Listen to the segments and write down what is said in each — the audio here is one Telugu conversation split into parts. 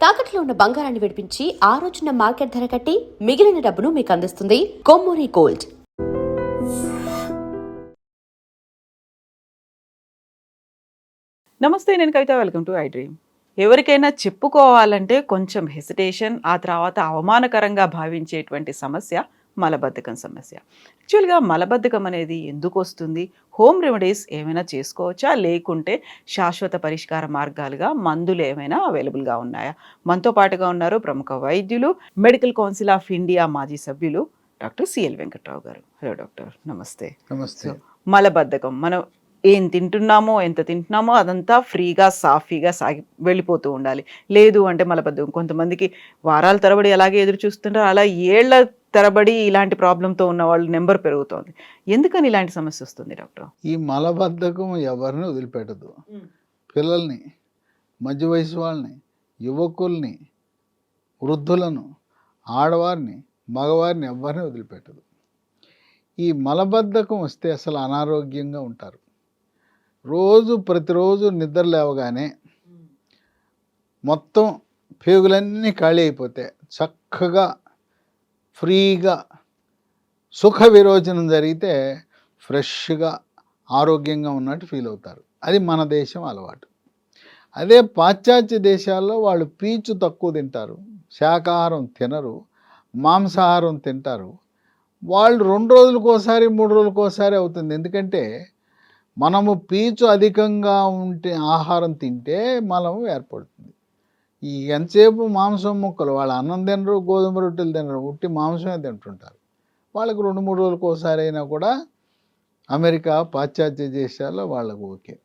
తాకట్లో ఉన్న బంగారాన్ని విడిపించి ఆ రోజున మార్కెట్ ధర కట్టి మిగిలిన డబ్బును మీకు అందిస్తుంది కొమ్మూరి గోల్డ్. నమస్తే, నేను Kavitha. Welcome to I dream. ఎవరికైనా చెప్పుకోవాలంటే కొంచెం హెసిటేషన్, ఆ తర్వాత అవమానకరంగా భావించేటువంటి సమస్య మలబద్ధకం సమస్య. యాక్చువల్గా మలబద్ధకం అనేది ఎందుకు వస్తుంది? హోమ్ రెమెడీస్ ఏమైనా చేసుకోవచ్చా, లేకుంటే శాశ్వత పరిష్కార మార్గాలుగా మందులు ఏమైనా అవైలబుల్గా ఉన్నాయా? మనతో పాటుగా ఉన్నారు ప్రముఖ వైద్యులు, మెడికల్ కౌన్సిల్ ఆఫ్ ఇండియా మాజీ సభ్యులు డాక్టర్ సిఎల్ వెంకట్రావు గారు. హలో డాక్టర్, నమస్తే. నమస్తే. మలబద్ధకం, మనం ఏం తింటున్నామో, ఎంత తింటున్నామో అదంతా ఫ్రీగా సాఫీగా సాగి వెళ్ళిపోతూ ఉండాలి. లేదు అంటే మలబద్ధకం. కొంతమందికి వారాల తరబడి అలాగే ఎదురు చూస్తుంటారు, అలా ఏళ్ల తరబడి ఇలాంటి ప్రాబ్లంతో ఉన్న వాళ్ళ నెంబర్ పెరుగుతోంది. ఎందుకని ఇలాంటి సమస్య వస్తుంది డాక్టర్? ఈ మలబద్ధకం ఎవరిని వదిలిపెట్టదు. పిల్లల్ని, మధ్య వయసు వాళ్ళని, యువకుల్ని, వృద్ధులను, ఆడవారిని, మగవారిని ఎవరిని వదిలిపెట్టదు. ఈ మలబద్ధకం వస్తే అసలు అనారోగ్యంగా ఉంటారు. ప్రతిరోజు నిద్ర లేవగానే మొత్తం పేగులన్నీ ఖాళీ అయిపోతే చక్కగా ఫ్రీగా సుఖ విరోచనం జరిగితే ఫ్రెష్గా ఆరోగ్యంగా ఉన్నట్టు ఫీల్ అవుతారు. అది మన దేశం అలవాటు. అదే పాశ్చాత్య దేశాల్లో వాళ్ళు పీచు తక్కువ తింటారు, శాకాహారం తినరు, మాంసాహారం తింటారు. వాళ్ళు 2 రోజులకోసారి 3 రోజులకోసారి అవుతుంది. ఎందుకంటే మనము పీచు అధికంగా ఉంటే ఆహారం తింటే మలం ఏర్పడుతుంది. ఈ ఎంతసేపు మాంసం ముక్కలు, వాళ్ళు అన్నం తినరు, గోధుమ రొట్టెలు తినరు, ఉట్టి మాంసమే తింటుంటారు. వాళ్ళకి 2-3 రోజులకోసారి అయినా కూడా అమెరికా, పాశ్చాత్య దేశాల్లో వాళ్ళకు ఓకే.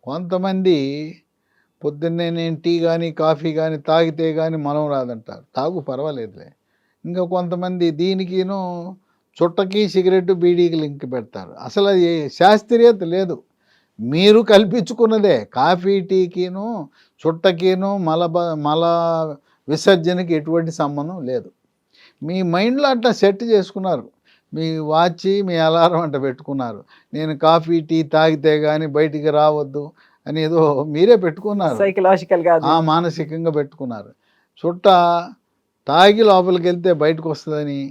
కొంతమంది పొద్దున్నే నేను టీ కానీ కాఫీ కానీ తాగితే కానీ మలం రాదంటారు. తాగు, పర్వాలేదులే. ఇంకా కొంతమంది దీనికిను చుట్టకి సిగరెట్ బీడీకి లింక్ పెడతారు. అసలు అది శాస్త్రీయత లేదు, మీరు కల్పించుకున్నదే. కాఫీ టీకిను చుట్టకిను మల విసర్జనకి ఎటువంటి సంబంధం లేదు. మీ మైండ్లో అట్లా సెట్ చేసుకున్నారు. మీ వాచి, మీ అలారం అంట పెట్టుకున్నారు. నేను కాఫీ టీ తాగితే కానీ బయటికి రావద్దు అని ఏదో మీరే పెట్టుకున్నారు, సైకలాజికల్గా మానసికంగా పెట్టుకున్నారు. చుట్ట తాగి లోపలికి వెళ్తే బయటకు వస్తుందని,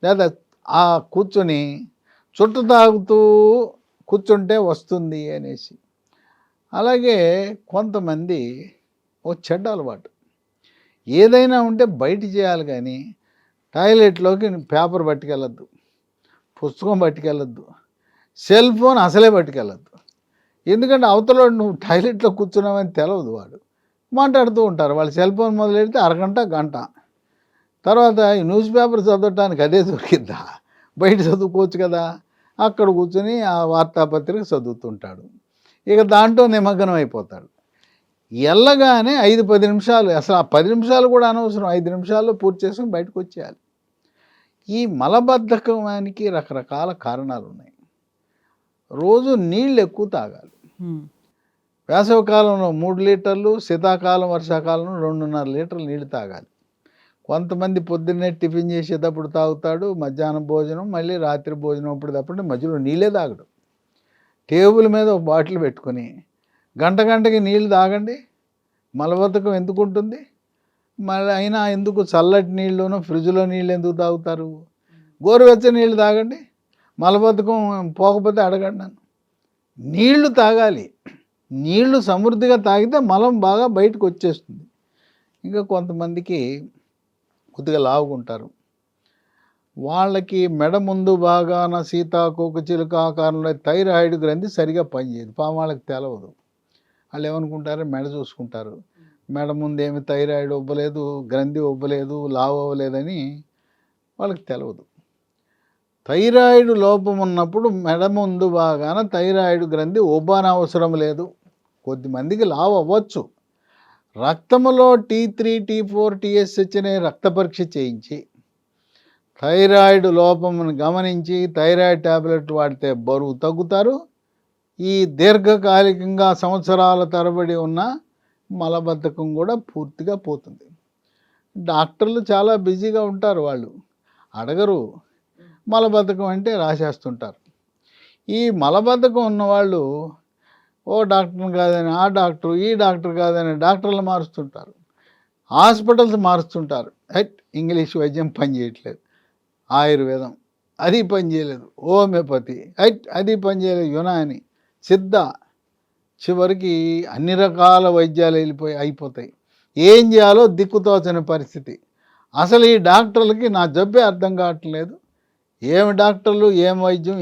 లేదా ఆ కూర్చొని చుట్ట తాగుతూ కూర్చుంటే వస్తుంది అనేసి. అలాగే కొంతమంది ఓ చెడ్డ అలవాటు, ఏదైనా ఉంటే బయట చేయాలి కానీ టాయిలెట్లోకి పేపర్ పట్టుకెళ్ళద్దు, పుస్తకం పట్టుకెళ్ళద్దు, సెల్ ఫోన్ అసలే పట్టుకెళ్ళద్దు. ఎందుకంటే అవతల నువ్వు టాయిలెట్లో కూర్చున్నావని తెలవదు. వాడు మాట్లాడుతూ ఉంటారు. వాళ్ళు సెల్ ఫోన్ మొదలెడితే అరగంట, గంట. తర్వాత ఈ న్యూస్ పేపర్ చదవటానికి అదే దొరికిద్దా? బయట చదువుకోవచ్చు కదా. అక్కడ కూర్చొని ఆ వార్తాపత్రిక చదువుతుంటాడు. ఇక దాంట్లో నిమగ్నం అయిపోతాడు. ఎల్లగానే 5-10 నిమిషాలు, అసలు ఆ 10 నిమిషాలు కూడా అనవసరం, 5 నిమిషాల్లో పూర్తి చేసుకుని బయటకు వచ్చేయాలి. ఈ మలబద్ధకానికి రకరకాల కారణాలు ఉన్నాయి. రోజు నీళ్ళు ఎక్కువ తాగాలి. వేసవికాలంలో 3 లీటర్లు, శీతాకాలం వర్షాకాలంలో 2.5 లీటర్లు నీళ్ళు తాగాలి. కొంతమంది పొద్దున్నే టిఫిన్ చేసేటప్పుడు తాగుతాడు, మధ్యాహ్నం భోజనం, మళ్ళీ రాత్రి భోజనం అప్పుడు మధ్యలో నీళ్ళే తాగడు. టేబుల్ మీద ఒక బాటిల్ పెట్టుకొని గంటకి నీళ్ళు తాగండి. మలబద్ధకం ఎందుకు ఉంటుంది? మళ్ళీ అయినా ఎందుకు చల్లటి నీళ్ళను, ఫ్రిడ్జ్లో నీళ్ళు ఎందుకు తాగుతారు? గోరువెచ్చని నీళ్ళు తాగండి. మలబద్ధకం పోకపోతే అడగండి నన్ను. నీళ్లు తాగాలి. నీళ్లు సమృద్ధిగా తాగితే మలం బాగా బయటకు వచ్చేస్తుంది. ఇంకా కొంతమందికి కొద్దిగా లావుకుంటారు. వాళ్ళకి మెడ ముందు భాగాన సీతాకోక చిలుక ఆకారంలో థైరాయిడ్ గ్రంథి సరిగా పనిచేయదు. వాళ్ళకి తెలవదు. వాళ్ళు ఏమనుకుంటారు, మెడ చూసుకుంటారు, మెడ ముందు ఏమి థైరాయిడ్ ఉబ్బలేదు, గ్రంథి ఉబ్బలేదు, లావు అవ్వలేదని వాళ్ళకి తెలవదు. థైరాయిడ్ లోపం ఉన్నప్పుడు మెడ ముందు భాగాన థైరాయిడ్ గ్రంథి ఉబ్బనవసరం లేదు. కొద్దిమందికి లావు అవ్వచ్చు. రక్తములో T3, T4, TSH అనే రక్త పరీక్ష చేయించి థైరాయిడ్ లోపమును గమనించి థైరాయిడ్ ట్యాబ్లెట్ వాడితే బరువు తగ్గుతారు. ఈ దీర్ఘకాలికంగా సంవత్సరాల తరబడి ఉన్న మలబద్ధకం కూడా పూర్తిగా పోతుంది. డాక్టర్లు చాలా బిజీగా ఉంటారు, వాళ్ళు అడగరు. మలబద్ధకం అంటే రాసేస్తుంటారు. ఈ మలబద్ధకం ఉన్నవాళ్ళు ఓ డాక్టర్ని కాదని ఆ డాక్టర్, ఈ డాక్టర్ కాదని డాక్టర్లు మారుస్తుంటారు. హాస్పిటల్స్ మారుస్తుంటారు. ఇంగ్లీష్ వైద్యం పని చేయట్లేదు, ఆయుర్వేదం అది పని చేయలేదు, హోమియోపతి అది పని చేయలేదు, యునాని, సిద్ధ, చివరికి అన్ని రకాల వైద్యాలు అయిపోతాయి. ఏం చేయాలో దిక్కుతోచని పరిస్థితి. అసలు ఈ డాక్టర్లకి నా జబ్బే అర్థం కావట్లేదు, ఏమి డాక్టర్లు ఏం వైద్యం,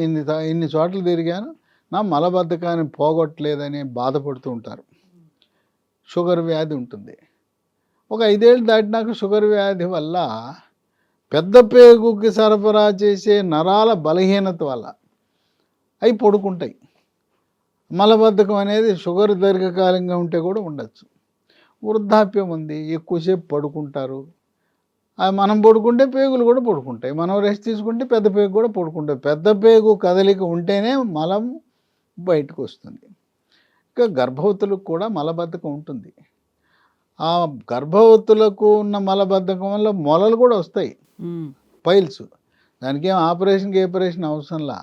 ఇన్ని చోట్ల తిరిగాను, నా మలబద్ధకాన్ని పోగొట్టలేదని బాధపడుతూ ఉంటారు. షుగర్ వ్యాధి ఉంటుంది. ఒక 5 ఏళ్ళు దాటినాక షుగర్ వ్యాధి వల్ల పెద్ద పేగుకి సరఫరా చేసే నరాల బలహీనత వల్ల అవి పడుకుంటాయి. మలబద్ధకం అనేది షుగర్ దీర్ఘకాలంగా ఉంటే కూడా ఉండొచ్చు. వృద్ధాప్యం ఉంది, ఎక్కువసేపు పడుకుంటారు. మనం పడుకుంటే పేగులు కూడా పడుకుంటాయి, మనం రెస్ట్ తీసుకుంటే పెద్ద పేగు కూడా పడుకుంటాయి. పెద్ద పేగు కదలిక ఉంటేనే మలం బయటకు వస్తుంది. ఇంకా గర్భవతులకు కూడా మలబద్ధకం ఉంటుంది. ఆ గర్భవతులకు ఉన్న మలబద్ధకం వల్ల మొలలు కూడా వస్తాయి, పైల్స్. దానికి ఏం ఆపరేషన్ అవసరంలా.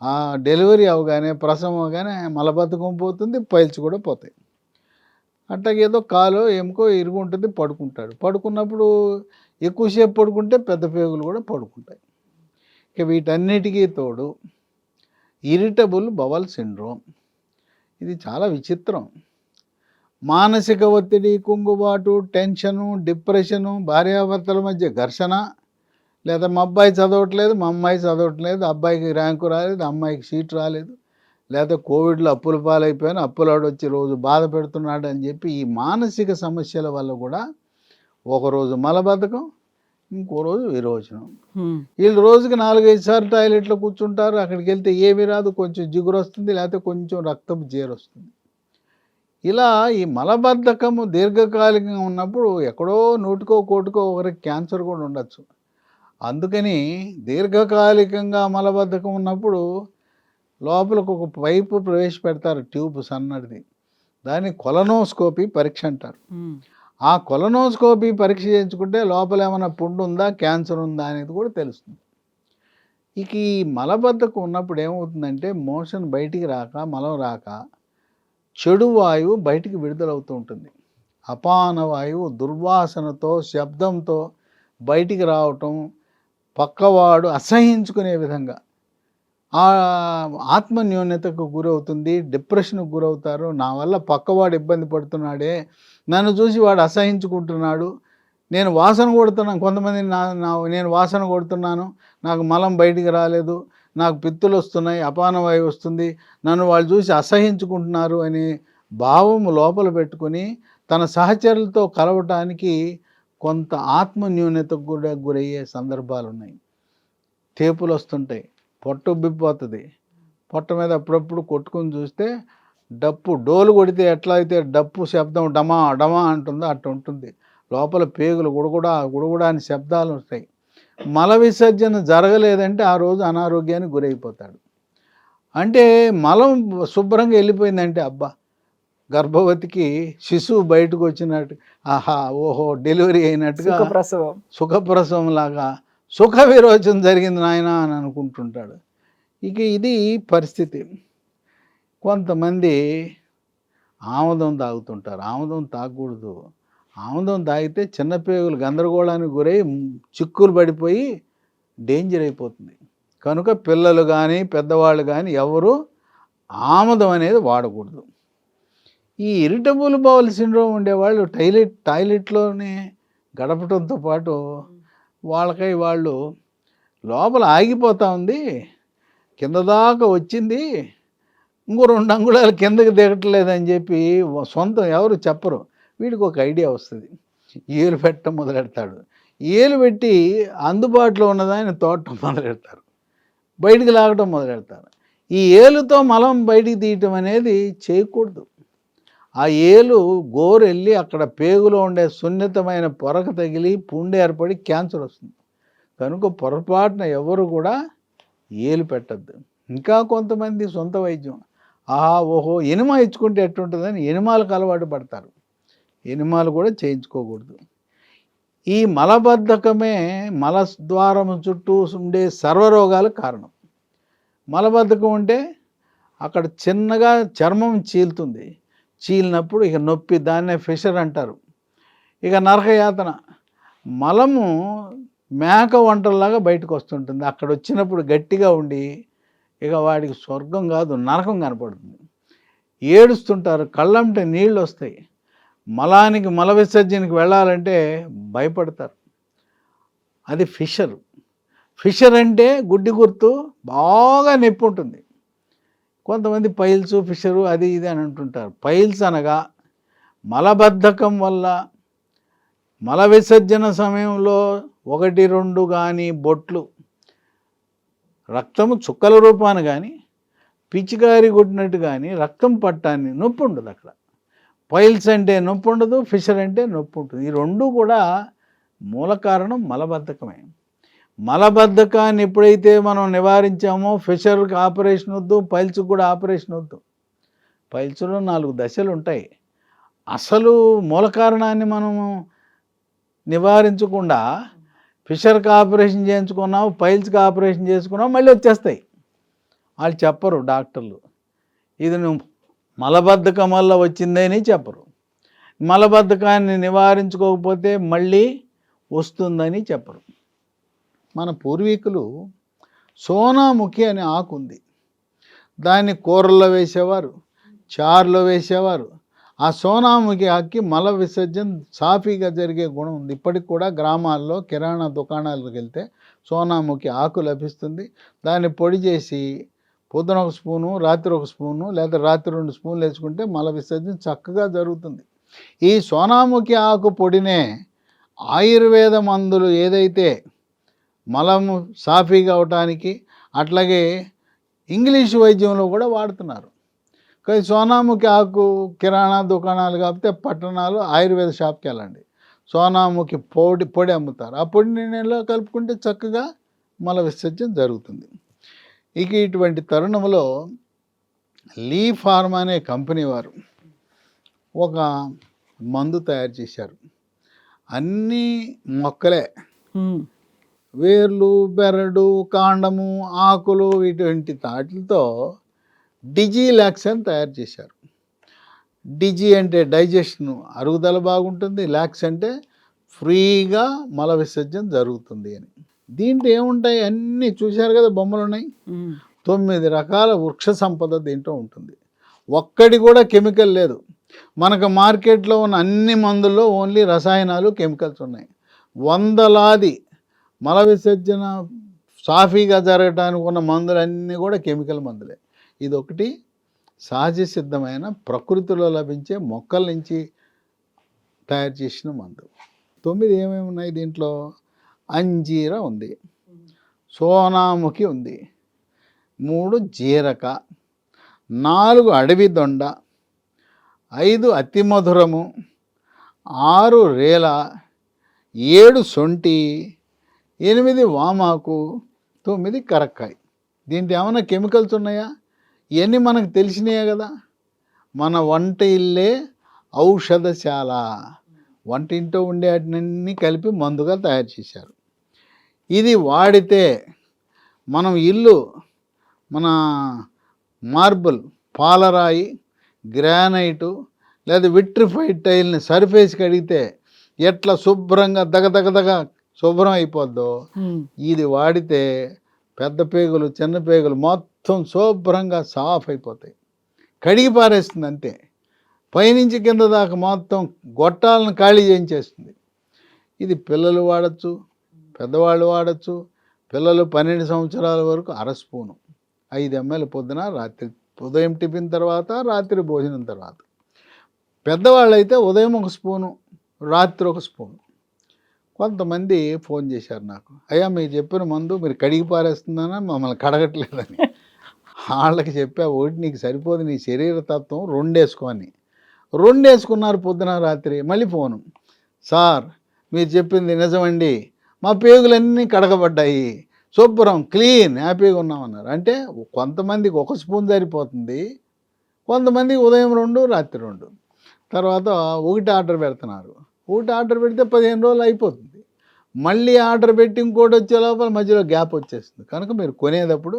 ఆ డెలివరీ అవగానే, ప్రసవం అవగానే మలబద్ధకం పోతుంది, పైల్స్ కూడా పోతాయి. అట్లాగేదో కాలో ఎముకో ఇరుగు ఉంటుంది, పడుకుంటాడు. పడుకున్నప్పుడు ఎక్కువసేపు పడుకుంటే పెద్ద పేగులు కూడా పడుకుంటాయి. ఇక వీటన్నిటికీ తోడు ఇరిటబుల్ బవల్ సిండ్రోమ్. ఇది చాలా విచిత్రం. మానసిక ఒత్తిడి, కుంగుబాటు, టెన్షను, డిప్రెషను, భార్యాభర్తల మధ్య ఘర్షణ, లేదా మా అబ్బాయి చదవట్లేదు, మా అమ్మాయి చదవట్లేదు, అబ్బాయికి ర్యాంకు రాలేదు, అమ్మాయికి సీట్ రాలేదు, లేదా కోవిడ్లో అప్పుల పాలైపోయాను, అప్పులాడు వచ్చి రోజు బాధ పెడుతున్నాడు అని చెప్పి ఈ మానసిక సమస్యల వల్ల కూడా ఒకరోజు మలబద్ధకం, ఇంకో రోజు విరోచనం. వీళ్ళు రోజుకి 4-5 సార్లు టాయిలెట్లో కూర్చుంటారు. అక్కడికి వెళ్తే ఏమీ రాదు, కొంచెం జిగురు వస్తుంది, లేకపోతే కొంచెం రక్తపు జీరు వస్తుంది. ఇలా ఈ మలబద్ధకము దీర్ఘకాలికంగా ఉన్నప్పుడు ఎక్కడో 100కో 1,00,00,000 ఒకరికి క్యాన్సర్ కూడా ఉండొచ్చు. అందుకని దీర్ఘకాలికంగా మలబద్ధకం ఉన్నప్పుడు లోపలకు ఒక పైపు ప్రవేశపెడతారు, ట్యూబ్ సన్నటిది. దాన్ని కొలనోస్కోపీ పరీక్ష అంటారు. ఆ కొలనోస్కోపీ పరీక్ష చేయించుకుంటే లోపల ఏమైనా పుండు ఉందా, క్యాన్సర్ ఉందా అనేది కూడా తెలుస్తుంది. ఇక ఈ మలబద్ధకం ఉన్నప్పుడు ఏమవుతుందంటే మోషన్ బయటికి రాక, మలం రాక చెడు వాయువు బయటికి విడుదలవుతూ ఉంటుంది. అపాన వాయువు దుర్వాసనతో, శబ్దంతో బయటికి రావటం, పక్కవాడు అసహించుకునే విధంగా ఆత్మన్యూన్యతకు గురవుతుంది, డిప్రెషన్కు గురవుతారు. నా వల్ల పక్కవాడు ఇబ్బంది పడుతున్నాడే, నన్ను చూసి వాడు అసహించుకుంటున్నాడు, నేను వాసన కొడుతున్నాను, కొంతమంది నేను వాసన కొడుతున్నాను, నాకు మలం బయటికి రాలేదు, నాకు పిత్తులు వస్తున్నాయి, అపానవాయువు వస్తుంది, నన్ను వాళ్ళు చూసి అసహించుకుంటున్నారు అనే భావం లోపల పెట్టుకొని తన సహచరులతో కలవటానికి కొంత ఆత్మన్యూన్యతకు కూడా గురయ్యే సందర్భాలు ఉన్నాయి. తేపులు వస్తుంటాయి, పొట్ట ఉబ్బిపోతుంది, పొట్ట మీద అప్పుడప్పుడు కొట్టుకుని చూస్తే డోలు కొడితే ఎట్లా అయితే డప్పు శబ్దం డమా డమా అంటుందో అట్లా ఉంటుంది. లోపల పేగులు గుడగుడా అని శబ్దాలు వస్తాయి. మల విసర్జన జరగలేదంటే ఆ రోజు అనారోగ్యానికి గురైపోతాడు. అంటే మలం శుభ్రంగా వెళ్ళిపోయిందంటే అబ్బా, గర్భవతికి శిశువు బయటకు వచ్చినట్టు, ఆహా ఓహో డెలివరీ అయినట్టుగా, సుఖప్రసవం లాగా సుఖ విరోచన జరిగింది నాయన అని అనుకుంటుంటాడు. ఇక ఇది పరిస్థితి. కొంతమంది ఆముదం తాగుతుంటారు. ఆముదం తాగకూడదు. ఆముదం తాగితే చిన్న పేగులు గందరగోళానికి గురై చిక్కులు పడిపోయి డేంజర్ అయిపోతుంది. కనుక పిల్లలు కానీ పెద్దవాళ్ళు కానీ ఎవరు ఆముదం అనేది వాడకూడదు. ఈ ఇరిటబుల్ బౌల్ సిండ్రోమ్ ఉండేవాళ్ళు టాయిలెట్లోనే గడపడంతో పాటు వాళ్ళు లోపల ఆగిపోతూ ఉంది, కింద దాకా వచ్చింది, ఇంకో 2 అంగుళాలు కిందకి దిగట్లేదని చెప్పి సొంతం ఎవరు చెప్పరు. వీడికి ఒక ఐడియా వస్తుంది, ఏలు పెట్టడం మొదలెడతాడు. ఏలు పెట్టి అందుబాటులో ఉన్నదాన్ని తోడటం మొదలెడతారు, బయటికి లాగటం మొదలెడతారు. ఈ ఏలుతో మలం బయటికి తీయటం అనేది చేయకూడదు. ఆ ఏలు గోరెళ్ళి అక్కడ పేగులో ఉండే సున్నితమైన పొరకు తగిలి పుండు ఏర్పడి క్యాన్సర్ వస్తుంది. కనుక పొరపాటున ఎవరు కూడా ఏలు పెట్టద్దు. ఇంకా కొంతమంది సొంత వైద్యం, ఓహో ఎనిమా ఇచ్చుకుంటే ఎట్టుంటుందని ఎనిమాలకు అలవాటు పడతారు. ఎనిమాలు కూడా చేయించుకోకూడదు. ఈ మలబద్ధకమే మలద్వారం చుట్టూ ఉండే సర్వరోగాలకు కారణం. మలబద్ధకం ఉంటే అక్కడ చిన్నగా చర్మం చీలుతుంది, చీలినప్పుడు ఇక నొప్పి, దాన్నే ఫిషర్ అంటారు. ఇక నరకయాతన, మలము మేక వంటల్లాగా బయటకు వస్తుంటుంది. అక్కడ వచ్చినప్పుడు గట్టిగా ఉండి ఇక వాడికి స్వర్గం కాదు నరకం కనపడుతుంది. ఏడుస్తుంటారు, కళ్ళంటే నీళ్ళు వస్తాయి. మలానికి మల విసర్జనకి వెళ్ళాలంటే భయపడతారు. అది ఫిషర్. ఫిషర్ అంటే గుడ్డి గుర్తు, బాగా నొప్పి ఉంటుంది. కొంతమంది పైల్స్ ఫిషరు అది ఇది అని అంటుంటారు. పైల్స్ అనగా మలబద్ధకం వల్ల మల విసర్జన సమయంలో 1-2 కానీ బొట్లు రక్తము చుక్కల రూపాన కానీ పిచికారి కొట్టినట్టు కానీ రక్తం పట్టాన్ని నొప్పి ఉండదు అక్కడ. పైల్స్ అంటే నొప్పి ఉండదు, ఫిషర్ అంటే నొప్పి ఉంటుంది. ఈ రెండు కూడా మూల కారణం మలబద్ధకమే. మలబద్ధకాన్ని ఎప్పుడైతే మనం నివారించామో ఫిషర్కి ఆపరేషన్ వద్దు, పైల్స్కి కూడా ఆపరేషన్ వద్దు. పైల్స్లో 4 దశలు ఉంటాయి. అసలు మూల కారణాన్ని మనము నివారించకుండా ఫిషర్కి ఆపరేషన్ చేయించుకున్నావు, పైల్స్కి ఆపరేషన్ చేసుకున్నావు, మళ్ళీ వచ్చేస్తాయి. వాళ్ళు చెప్పరు డాక్టర్లు, ఇది నువ్వు మలబద్ధకం వల్ల వచ్చిందని చెప్పరు. మలబద్ధకాన్ని నివారించుకోకపోతే మళ్ళీ వస్తుందని చెప్పరు. మన పూర్వీకులు సోనాముఖి అనే ఆకు ఉంది, దాన్ని కూరల్లో వేసేవారు, చారులో వేసేవారు. ఆ సోనాముఖి ఆకుకి మల విసర్జన సాఫీగా జరిగే గుణం ఉంది. ఇప్పటికి కూడా గ్రామాల్లో కిరాణా దుకాణాలకు వెళ్తే సోనాముఖి ఆకు లభిస్తుంది. దాన్ని పొడి చేసి పొద్దున 1 స్పూను, రాత్రి 1 స్పూను, లేదా రాత్రి 2 స్పూన్లు వేసుకుంటే మల విసర్జన చక్కగా జరుగుతుంది. ఈ సోనాముఖి ఆకు పొడినే ఆయుర్వేద మందులు ఏదైతే మలము సాఫీగా అవటానికి, అట్లాగే ఇంగ్లీష్ వైద్యంలో కూడా వాడుతున్నారు. కానీ సోనాముఖి ఆకు కిరాణా దుకాణాలు కాకపోతే పట్టణాలు ఆయుర్వేద షాప్కి వెళ్ళండి, సోనాముఖి పొడి అమ్ముతారు. ఆ పొడిని నీళ్ళలో కలుపుకుంటే చక్కగా మల విసర్జన జరుగుతుంది. ఇక ఇటువంటి తరుణంలో లీ ఫార్మా అనే కంపెనీ వారు ఒక మందు తయారు చేశారు. అన్నీ మొక్కలే, వేర్లు, బెరడు, కాండము, ఆకులు, ఇటువంటి వాటితో డిజిలాక్స్ అని తయారు చేశారు. డిజి అంటే డైజెషన్, అరుగుదల బాగుంటుంది, లాక్స్ అంటే ఫ్రీగా మల విసర్జన జరుగుతుంది అని. దీంట్లో ఏముంటాయి అన్నీ చూశారు కదా, బొమ్మలు ఉన్నాయి. 9 రకాల వృక్ష సంపద దీంట్లో ఉంటుంది. ఒక్కడి కూడా కెమికల్ లేదు. మనకు మార్కెట్లో ఉన్న అన్ని మందుల్లో ఓన్లీ రసాయనాలు, కెమికల్స్ ఉన్నాయి. వందలాది మల విసర్జన సాఫీగా జరగడానికి ఉన్న మందులన్నీ కూడా కెమికల్ మందులే. ఇదొకటి సహజ సిద్ధమైన ప్రకృతిలో లభించే మొక్కల నుంచి తయారు చేసిన మందు. 9 ఏమేమి ఉన్నాయి దీంట్లో? అంజీర ఉంది, సోనాముఖి ఉంది, 3 జీరక, 4 అడవి దొండ, 5 అతి మధురము, 6 రేల, 7 సొంటి, 8 వామాకు, 9 కరక్కాయ. దీంట్లో ఏమైనా కెమికల్స్ ఉన్నాయా? ఇవన్నీ మనకు తెలిసినాయే కదా. మన వంట ఇల్లే ఔషధశాల, వంటింట్లో ఉండే వాటిని కలిపి మందుగా తయారు చేశారు. ఇది వాడితే మనం ఇల్లు, మన మార్బుల్, పాలరాయి, గ్రానైటు లేదా విట్రిఫైడ్ టైల్ని సర్ఫేస్ కడిగితే ఎట్లా శుభ్రంగా దగదగదగ శుభ్రం అయిపోద్దో, ఇది వాడితే పెద్ద పేగులు, చిన్న పేగులు మొత్తం శుభ్రంగా సాఫ్ అయిపోతాయి. కడిగి పారేస్తుంది అంతే. పైనుంచి కింద దాకా మొత్తం గొట్టాలను ఖాళీ చేయించేస్తుంది. ఇది పిల్లలు వాడచ్చు, పెద్దవాళ్ళు వాడచ్చు. పిల్లలు 12 సంవత్సరాల వరకు 1/2 స్పూను, 5 ml పొద్దున, రాత్రి, ఉదయం టిఫిన్ తర్వాత, రాత్రి భోజనం తర్వాత. పెద్దవాళ్ళు అయితే ఉదయం 1 స్పూను, రాత్రి 1 స్పూను. కొంతమంది ఫోన్ చేశారు నాకు, అయ్యా మీరు చెప్పిన మందు మీరు కడిగి పారేస్తుందన్నా, మమ్మల్ని కడగట్లేదని. వాళ్ళకి చెప్పా, ఒకటి నీకు సరిపోదు, నీ శరీర తత్వం 2 వేసుకోని. 2 వేసుకున్నారు పొద్దున రాత్రి. మళ్ళీ ఫోను, సార్ మీరు చెప్పింది నిజమండి, మా పేగులన్నీ కడగబడ్డాయి, శుభ్రం, క్లీన్, హ్యాపీగా ఉన్నామన్నారు. అంటే కొంతమందికి 1 స్పూన్ సరిపోతుంది, కొంతమందికి ఉదయం 2, రాత్రి 2. తర్వాత 1 ఆర్డర్ పెడుతున్నారు. 1 ఆర్డర్ పెడితే 15 రోజులు అయిపోతుంది. మళ్ళీ ఆర్డర్ పెట్టి ఇంకోటి వచ్చే లోపల మధ్యలో గ్యాప్ వచ్చేస్తుంది. కనుక మీరు కొనేటప్పుడు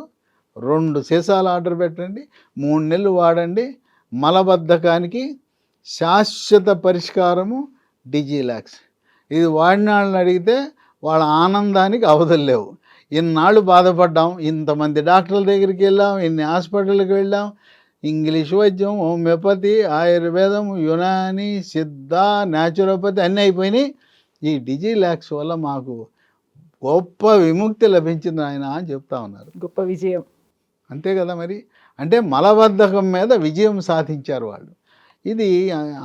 2 సీసాలు ఆర్డర్ పెట్టండి, 3 నెలలు వాడండి. మలబద్ధకానికి శాశ్వత పరిష్కారము డిజిలాక్స్. ఇది వాడిన వాళ్ళని అడిగితే వాళ్ళ ఆనందానికి అవధులు లేవు. ఇన్నాళ్ళు బాధపడ్డాం, ఇంతమంది డాక్టర్ల దగ్గరికి వెళ్ళాం, ఇన్ని హాస్పిటల్కి వెళ్ళాం, ఇంగ్లీష్ వైద్యం, హోమియోపతి, ఆయుర్వేదం, యునాని, సిద్ధ, న్యాచురోపతి అన్నీ అయిపోయినాయి. ఈ డిజిలాక్స్ వల్ల మాకు గొప్ప విముక్తి లభించింది ఆయన అని చెప్తా ఉన్నారు. గొప్ప విజయం. అంతే కదా మరి. అంటే మలబద్ధకం మీద విజయం సాధించారు వాళ్ళు. ఇది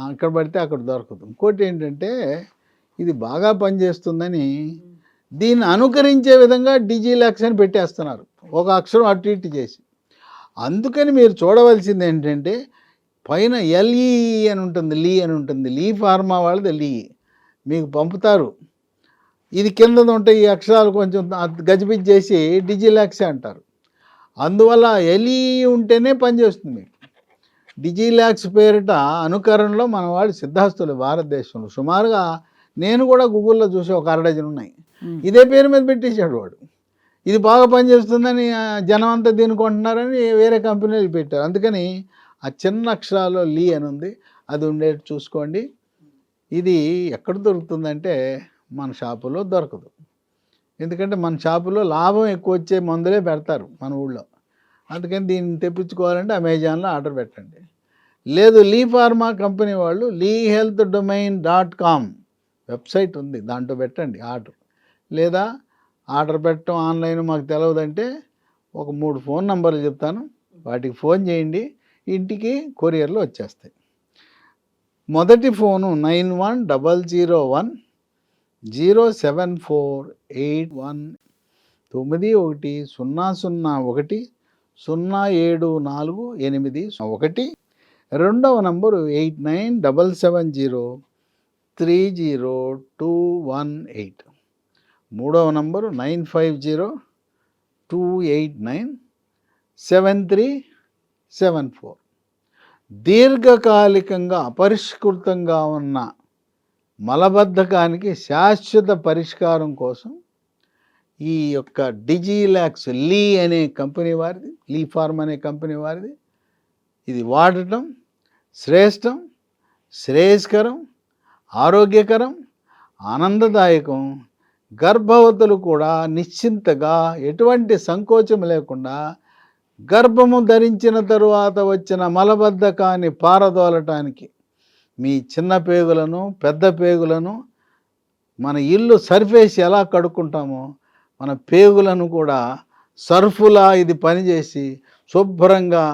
అక్కడ పడితే అక్కడ దొరకదు. ఇంకోటి ఏంటంటే ఇది బాగా పనిచేస్తుందని దీన్ని అనుకరించే విధంగా డిజిలాక్స్ అని పెట్టేస్తున్నారు, ఒక అక్షరం అటు ఇటు చేసి. అందుకని మీరు చూడవలసింది ఏంటంటే పైన ఎల్ఈ అని ఉంటుంది, లీ అని ఉంటుంది. లీ ఫార్మా వాళ్ళది లీ మీకు పంపుతారు. ఇది కింద ఉంటాయి ఈ అక్షరాలు కొంచెం గజిబిజి చేసి డిజిలాక్స్ అంటారు. అందువల్ల ఎల్ఈ ఉంటేనే పనిచేస్తుంది మీకు. డిజిలాక్స్ పేరిట అనుకరణలో మన వాళ్ళు సిద్ధాస్తులు భారతదేశంలో సుమారుగా నేను కూడా గూగుల్లో చూసి ఒక 6 డజన్ ఉన్నాయి. ఇదే పేరు మీద పెట్టేశాడు వాడు. ఇది బాగా పనిచేస్తుందని జనం అంతా దీన్ని కొంటున్నారని వేరే కంపెనీలు పెట్టారు. అందుకని ఆ చిన్న అక్షరాల్లో లీ అని ఉంది, అది ఉండేది చూసుకోండి. ఇది ఎక్కడ దొరుకుతుందంటే మన షాపులో దొరకదు. ఎందుకంటే మన షాపులో లాభం ఎక్కువ వచ్చే మందులే పెడతారు మన ఊళ్ళో. అందుకని దీన్ని తెప్పించుకోవాలంటే అమెజాన్లో ఆర్డర్ పెట్టండి. లేదు లీ ఫార్మా కంపెనీ వాళ్ళు lehealthdomain.com వెబ్సైట్ ఉంది, దాంట్లో పెట్టండి ఆర్డర్. లేదా ఆర్డర్ పెట్టడం ఆన్లైన్ మాకు తెలియదంటే ఒక 3 ఫోన్ నంబర్లు చెప్తాను, వాటికి ఫోన్ చేయండి, ఇంటికి కొరియర్లో వచ్చేస్తాయి. మొదటి ఫోను 9100107481 9100107481. రెండవ నంబరు 8977030218. మూడవ నంబరు 9502897374. దీర్ఘకాలికంగా అపరిష్కృతంగా ఉన్న మలబద్ధకానికి శాశ్వత పరిష్కారం కోసం ఈ యొక్క డిజిలాక్స్ లీ అనే కంపెనీ వారిది, లీ ఫార్మ్ అనే కంపెనీ వారిది, ఇది వాడటం శ్రేష్టం, శ్రేయస్కరం, ఆరోగ్యకరం, ఆనందదాయకం. గర్భవతులు కూడా నిశ్చింతగా ఎటువంటి సంకోచం లేకుండా గర్భము ధరించిన తరువాత వచ్చిన మలబద్ధకాన్ని పారదోలటానికి మీ చిన్న పేగులను పెద్ద పేగులను మన ఇల్లు సర్ఫేస్ ఎలా కడుక్కుంటామో మన పేగులను కూడా సర్ఫులా ఇది పనిచేసి శుభ్రంగా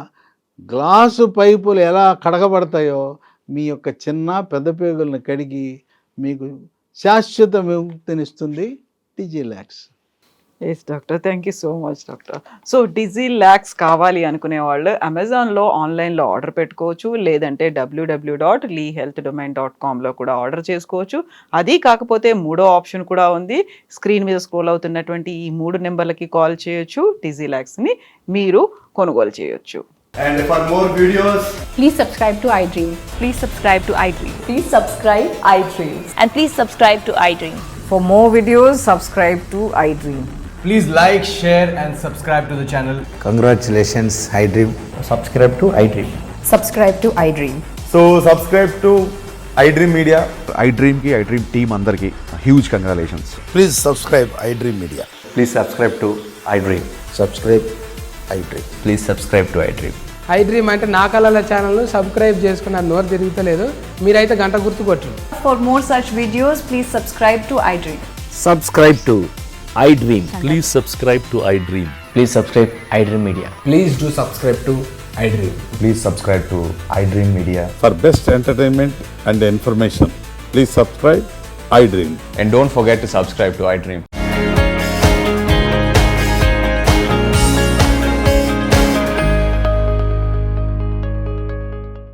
గ్లాసు పైపులు ఎలా కడగబడతాయో మీ యొక్క చిన్న పెద్ద పేగులను కడిగి మీకు శాశ్వత విముక్తినిస్తుంది Digilax. Yes doctor, thank you so much doctor. So Digilax కావాలి అనుకునే వాళ్ళు అమెజాన్లో ఆన్లైన్లో ఆర్డర్ పెట్టుకోవచ్చు, లేదంటే www.lehealthdomain.comలో కూడా ఆర్డర్ చేసుకోవచ్చు. అది కాకపోతే మూడో ఆప్షన్ కూడా ఉంది, స్క్రీన్ మీద స్క్రోల్ అవుతున్నటువంటి ఈ 3 నెంబర్లకి కాల్ చేయొచ్చు, డిజిలాక్స్ని మీరు కొనుగోలు చేయొచ్చు. And for more videos, Please subscribe to iDream. Please subscribe to iDream. Please subscribe iDream. And please subscribe to iDream. For more videos, subscribe to iDream. please like, share and subscribe to the channel. Congratulations, iDream. Subscribe to iDream. Subscribe to iDream. So subscribe to iDream Media. iDream ki iDream team andarki huge congratulations. Please subscribe iDream Media. Please subscribe to iDream. Subscribe iDream. Please subscribe to iDream. iDream అంటే నా కళల ఛానల్ సబ్స్క్రైబ్ చేసుకున్న నోరు తిరుగుతలేదు, మీరైతే గంట గుర్తు కొట్టండి. For more such videos, please subscribe to iDream. Subscribe to iDream. Please subscribe to iDream. Please subscribe iDream Media. Please do subscribe to iDream. Please subscribe to iDream Media. For best entertainment and information, please subscribe iDream. And don't forget to subscribe to iDream.